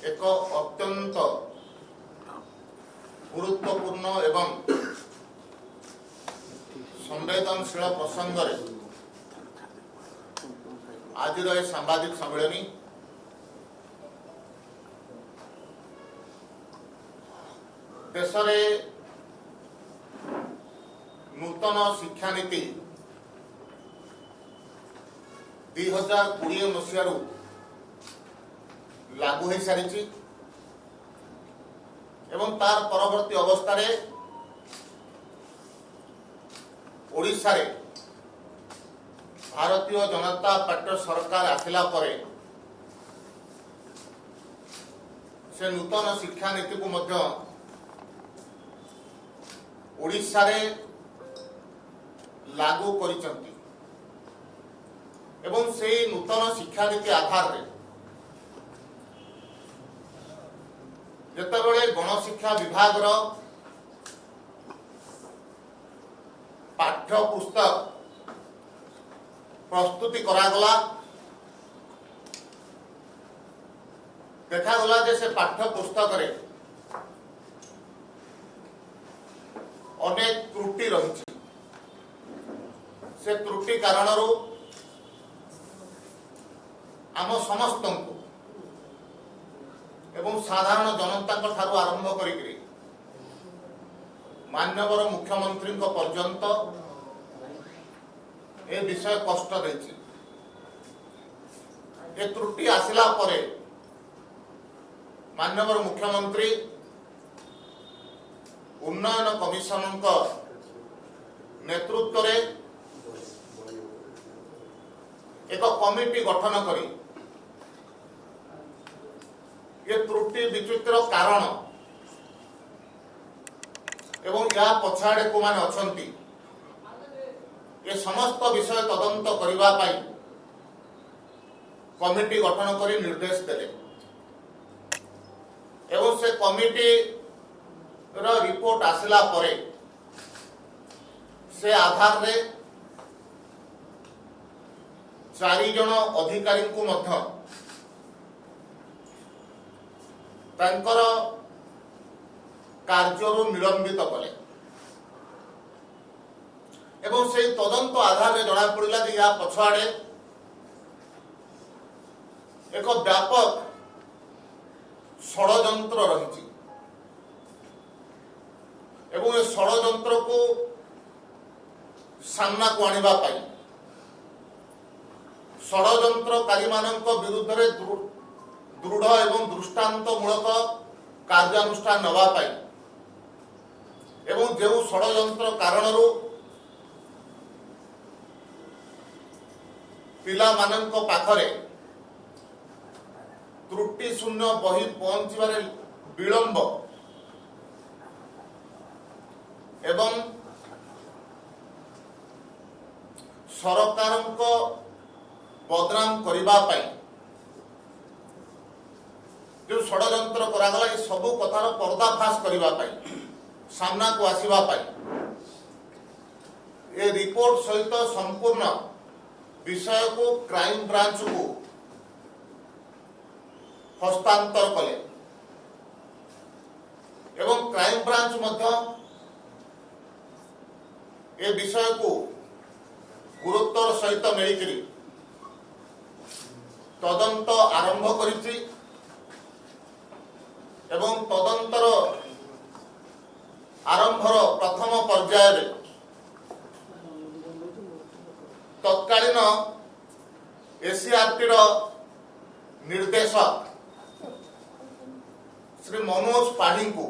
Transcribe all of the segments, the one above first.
एक अत्यंत गुरुत्वपूर्ण एवं संवेदनशील प्रसंग आज सांबादिक सम्मेलनी देश में नूतन शिक्षा नीति 2020 मसीह लागू हो सारी एवं तार परवर्ती अवस्था ओडिशा रे भारतीय जनता पार्टी सरकार आसिला परे से नूतन शिक्षा नीति को मध्य ओडिशा रे लागू करिसंती एवं से नूतन शिक्षा नीति आधार रे जेतेबेले गणशिक्षा विभाग रो पाठ्य पुस्तक प्रस्तुति करागला देखागला जे से पाठ्य पुस्तक रे अनेक त्रुटि रही से त्रुटि कारण आम समस्त एवं साधारण जनता ठारू आरंभ करी माननीय मुख्यमंत्री पर्यंत ए विषय कष्ट देछि। ए त्रुटि आसिला परे माननीय मुख्यमंत्री उन्नयन कमिशन नेतृत्व रे एक कमिटी गठन करी ये त्रुटि विचित्र कारण एवं या पछाड़े को माने अछंती ये समस्त विषय तदंत करिवा पाई कमिटी गठन करी निर्देश देले एवं से कमिटी रो रिपोर्ट आसिला परे से आधार रे 4 जन अधिकारी को मध्य तांकर कार्यरू निलंबित कले एवं से तदंत आधार रे जना पड़िला जे या पछाड़े एक व्यापक षड़यंत्र रही एवं ये षड़यंत्र को सामना को आनिबा पाई षड़यंत्रकारी मानक विरुद्ध रे दृढ़ एवं दृष्टांतमूलक कार्यानुष्ठान नवा पाई एवं जो षड़यंत्र कारणरू पिला मानक पाखरे त्रुटि शून्य बही पहुंचबारे विलंब एवं सरकार को बदनाम करबा पाई जो षड़यंत्र करागला ये सबू कथार पर्दाफाश करबा पाई सामना को आसीबा पाई ये रिपोर्ट सहित संपूर्ण विषय को क्राइम ब्रांच को हस्तांतर कले एवं क्राइम ब्रांच मध्य ये विषय को गुरुत्वर सहित मिलिकरी तदंत आरंभ करिछि एवं तदंतर आरंभर प्रथम पर्याय तत्कालीन एसीआरटी निर्देशक श्री मनोज पाढ़ी को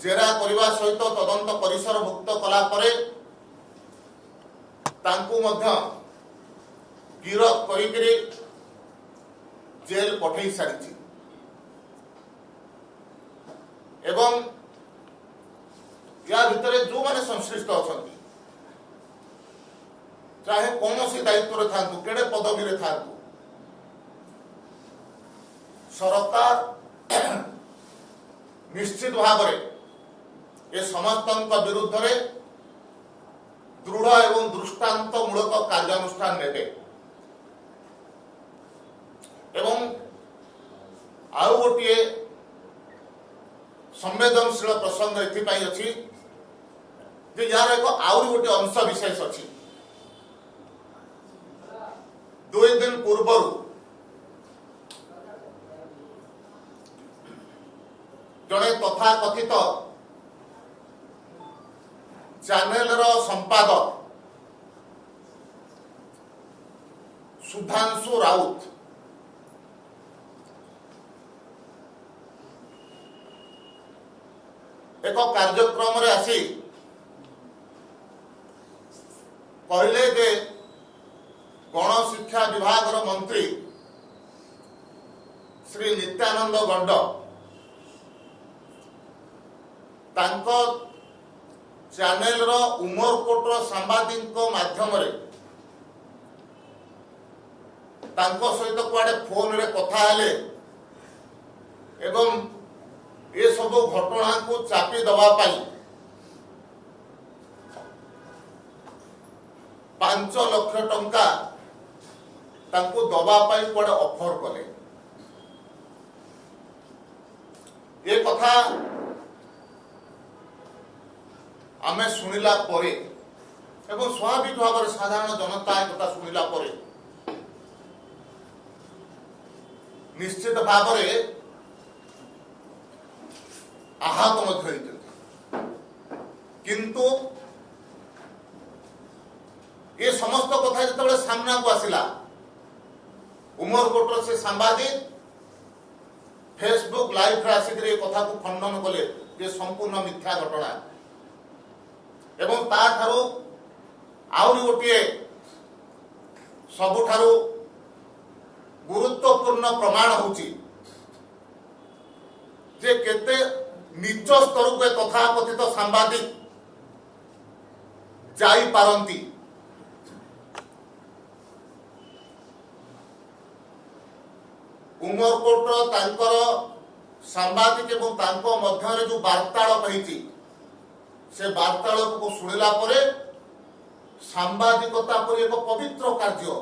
जेरा करने सहित तदंत परिसर भुक्त कला परे तांकु मध्य गिरफ करी जेल पठे सारी एवं या भितर जो माने संश्लिष्ट अच्छा चाहे कौन सी दायित्व था केड़े पदवी रे था सरकार निश्चित भाव ये समस्त विरुद्ध रे दृढ़ एवं दृष्टांतमूलक कार्यानुष्ठान नेबे एवं आउ गोटे संवेदनशील प्रसंग एथिपाई अछि जे यार एक आउ गोटे अंश विशेष अछि। 2 दिन पूर्व जड़े तथाकथित चैनल संपादक सुधांशु राउत एक कार्यक्रम रे आसी कहले जे गणशिक्षा विभाग मंत्री श्री नित्यानंद गंड तांको चैनल उमरकोट सांबादिक माध्यम सहित कुआडे फोन रे कथा हेले एवं ये सब घटना को चापी दबा पाई 5 लाख टंका तांको दबा पाई कुआडे ऑफर कले। ये कथा आमे सुनिला परे एवं स्वाभाविक भाव में साधारण जनता एक कथा सुनिला परे निश्चित भाव में आहत मध्य होइते, किंतु ये समस्त कथा जिते सामना को आसिला उमरकोटर से सांबादिक फेसबुक लाइव रे आसिक कथा को खंडन कले जे संपूर्ण मिथ्या घटना एवं ता ठारू आउरी गोटे सबुठारू गुरुत्वपूर्ण प्रमाण होची जे केते नीच स्तर को तथा कथित सांबादिक जाई पारंती। उमरकोट तांकर सांबादिक एवं तांको मध्य जो वार्तालाप होईची से वार्तालाप को सुनिला परे सांबादिकता पर एक पवित्र कार्य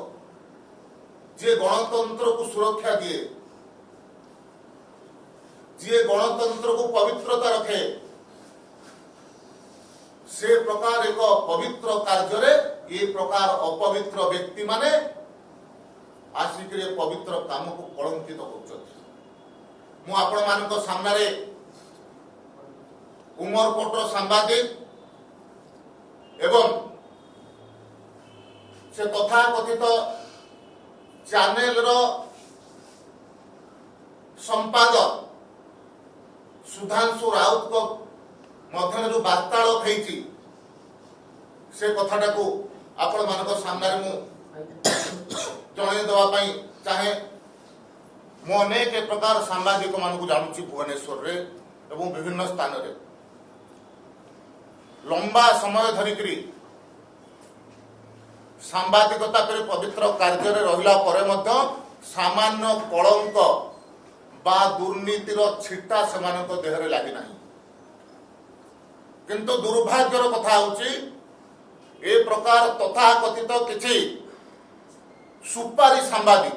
जे गणतंत्र को सुरक्षा दिए, जे गणतंत्र को पवित्रता रखे, से प्रकार एक पवित्र कार्य रे ये प्रकार अपवित्र व्यक्ति माने आसिक पवित्र काम को कलंकित कर। मु आपण मानक सामने उमरकोट सांबादिक एवं से तथा कथित चैनल संपादक सुधांशु राउत को मध्य जो वार्तालाप होईची से कथाटा को आपण मानक सामने मु जणे देवा पई चाहे मु अनेक प्रकार सांबादिक मानक जानूची भुवनेश्वर रे एवं विभिन्न स्थान रे लंबा समय धरिकरी सांबादिकता पर पवित्र कार्य रहिला परे मध्य सामान्य कलंक बा दुर्नीतिर छिटा सेमानक देहरे लागि नाही। किंतु दुर्भाग्यर कथा होची ए प्रकार तथा कथित किछि सुपारी सांबादिक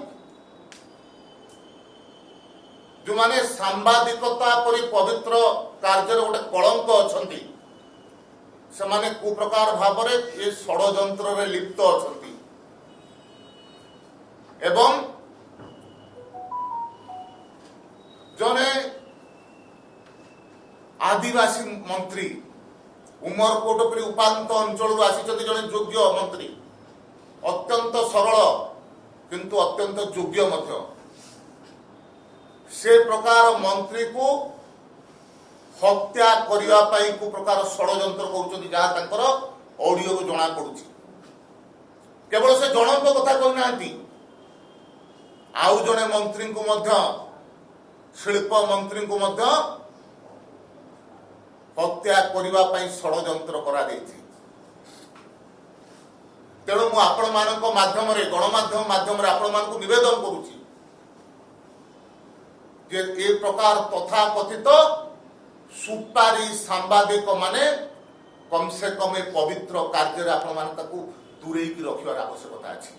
जो माने सांबादिकता पर पवित्र कार्य गोटे कलंक अछंती सेमाने को प्रकार भाव में ये षड्यंत्र रे लिप्त अछंती एवं जने आदिवासी मंत्री उमरकोट पर उपांत अंचल आसी जने योग्य मंत्री अत्यंत सरल किंतु अत्यंत योग्य मध्य से प्रकार मंत्री को हत्या करिवा पाई को प्रकार षड्यंत्र करूछथि जहा तांकर ऑडियो को जणा पडुछि। केवल से जनक कथा कहि नांती आउ जने मंत्री को मध्य शिल्प मंत्री को मध्य हत्या करिवा पाई षड्यंत्र करा दैछि। तेणु मु आपण मानक माध्यम रे गणमाध्यम माध्यम रे आपण मानक निवेदन करूछि जे ए प्रकार तथा कथित सुपारी सांबादिक माने कम से कम पवित्र कार्य आपण मान ताकू दूरे की रखिवार आवश्यकता अछि।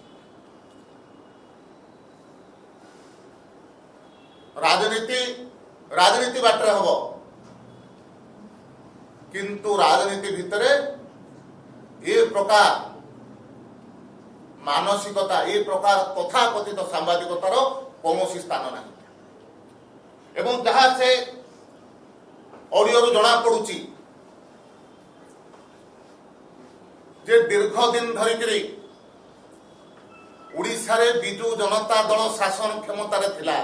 राजनीति राजनीति बाटे हम किंतु राजनीति भितर ये प्रकार मानसिकता ये प्रकार तथाकथित सांबादिकतार कौन स्थान ना एवं जहाँ से ऑडियो जना पड़ुची जे दीर्घ दिन धरिकी उड़ीसा रे बिजु जनता दल शासन क्षमतार थिला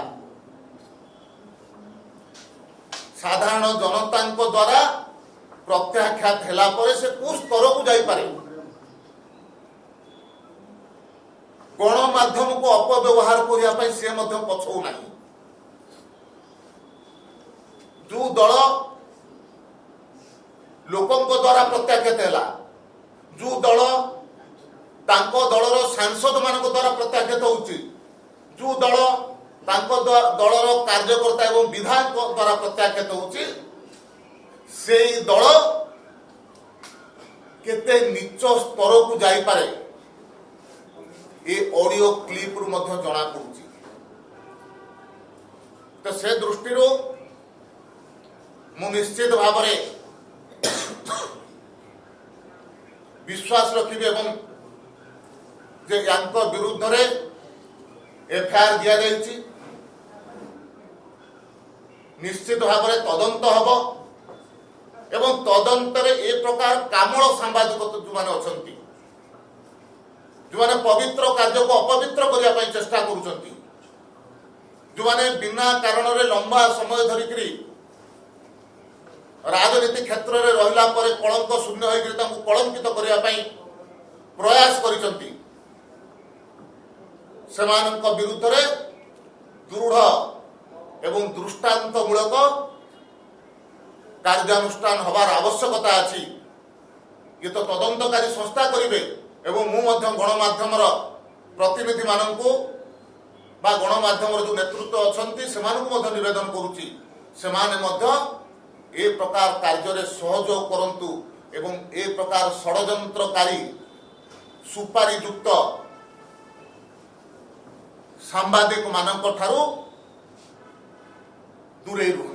साधारण जनता द्वारा प्रत्याख्यात हेला परे से कौ स्तर को जाई पारे गणमाध्यम को अपव्यवहार करने सी पछौ ना जो दल लोकों द्वारा प्रत्याख्यात है जो दल तांको दलर सांसद मान द्वारा प्रत्याख्यात होउची जो दल तांको दलर कार्यकर्ता एवं विधायक द्वारा प्रत्याख्यात होउची से दल केते नीच स्तर को जाई पारे ये ऑडियो क्लिप रु मध्य जना पड़ुची तो से दृष्टि मु निश्चित भाव विश्वास रखिबे एवं जे यांको विरुद्ध रे एफआईआर दिया जायछि निश्चित भाव में तदंत हब एवं तदंत रे ए प्रकार कामल सांबादिक जो माने अछंती जो माने पवित्र कार्य को अपवित्र करिया पई चेष्टा करूछंती जो माने बिना कारण रे लंबा समय धरिकरी राजनीति क्षेत्र में रहिला परे कलंक शून्य होइकरी तांको कलंकित करिया पई प्रयास करिसंती सेमानक विरुद्ध रे दृढ़ एवं दृष्टांतमूलक कार्यानुष्ठान हबार आवश्यकता अछि ये तो तदंतकारी संस्था करिवे एवं मु मध्य गणमाध्यमर प्रतिनिधि माननकु बा गणमाध्यमर जो नेतृत्व अछंती सेमानकु मध्य निवेदन करूची सेमाने मध्य ए प्रकार कार्य रे सहयोग करंतु एवं ए प्रकार षडयंत्रकारी सुपारीयुक्त सांबादिक मानक ठारू दूरे रुह